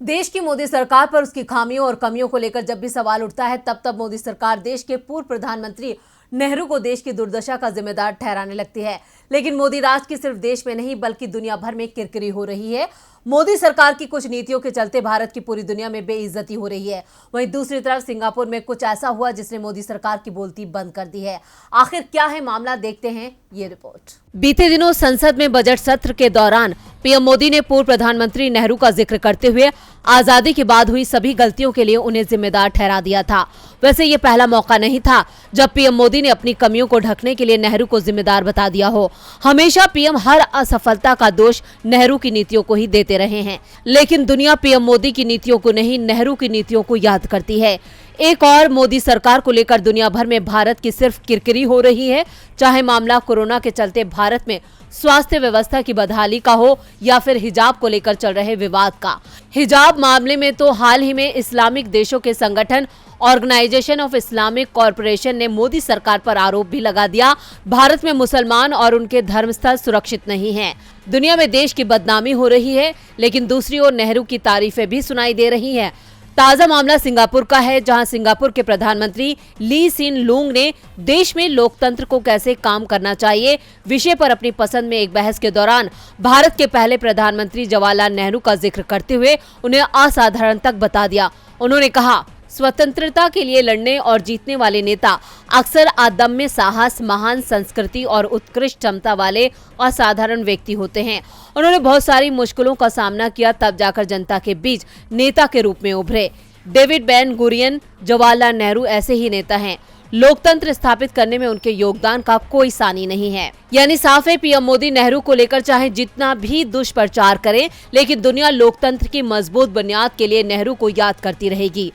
देश की मोदी सरकार पर उसकी खामियों और कमियों को लेकर जब भी सवाल उठता है तब मोदी सरकार देश के पूर्व प्रधानमंत्री नेहरू को देश की दुर्दशा का जिम्मेदार ठहराने लगती है। लेकिन मोदी राज की सिर्फ देश में नहीं बल्कि दुनिया भर में किरकिरी हो रही है। मोदी सरकार की कुछ नीतियों के चलते भारत की पूरी दुनिया में बेइज्जती हो रही है। वहीं दूसरी तरफ सिंगापुर में कुछ ऐसा हुआ जिसने मोदी सरकार की बोलती बंद कर दी है। आखिर क्या है मामला, देखते हैं ये रिपोर्ट। बीते दिनों संसद में बजट सत्र के दौरान पीएम मोदी ने पूर्व प्रधानमंत्री नेहरू का जिक्र करते हुए आजादी के बाद हुई सभी गलतियों के लिए उन्हें जिम्मेदार ठहरा दिया था। वैसे ये पहला मौका नहीं था जब पीएम मोदी ने अपनी कमियों को ढकने के लिए नेहरू को जिम्मेदार बता दिया हो। हमेशा पीएम हर असफलता का दोष नेहरू की नीतियों को ही देते रहे हैं, लेकिन दुनिया पीएम मोदी की नीतियों को नहीं, नेहरू की नीतियों को याद करती है। एक और मोदी सरकार को लेकर दुनिया भर में भारत की सिर्फ किरकिरी हो रही है, चाहे मामला कोरोना के चलते भारत में स्वास्थ्य व्यवस्था की बदहाली का हो या फिर हिजाब को लेकर चल रहे विवाद का। हिजाब मामले में तो हाल ही में इस्लामिक देशों के संगठन ऑर्गेनाइजेशन ऑफ इस्लामिक कॉरपोरेशन ने मोदी सरकार पर आरोप भी लगा दिया, भारत में मुसलमान और उनके धर्मस्थल सुरक्षित नहीं हैं। दुनिया में देश की बदनामी हो रही है, लेकिन दूसरी ओर नेहरू की तारीफें भी सुनाई दे रही हैं। ताजा मामला सिंगापुर का है, जहां सिंगापुर के प्रधानमंत्री ली सिन लूंग ने देश में लोकतंत्र को कैसे काम करना चाहिए विषय पर अपनी पसंद में एक बहस के दौरान भारत के पहले प्रधानमंत्री जवाहरलाल नेहरू का जिक्र करते हुए उन्हें असाधारण तक बता दिया। उन्होंने कहा, स्वतंत्रता के लिए लड़ने और जीतने वाले नेता अक्सर अदम्य साहस, महान संस्कृति और उत्कृष्ट क्षमता वाले असाधारण व्यक्ति होते हैं। उन्होंने बहुत सारी मुश्किलों का सामना किया, तब जाकर जनता के बीच नेता के रूप में उभरे। David Ben Gurion, Jawaharlal Nehru ऐसे ही नेता हैं। लोकतंत्र स्थापित करने में उनके योगदान का कोई सानी नहीं है। यानी साफ है, पीएम मोदी नेहरू को लेकर चाहे जितना भी दुष्प्रचार करें, लेकिन दुनिया लोकतंत्र की मजबूत बुनियाद के लिए नेहरू को याद करती रहेगी।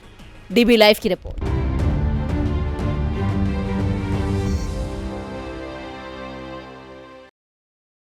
डीबी लाइव की रिपोर्ट।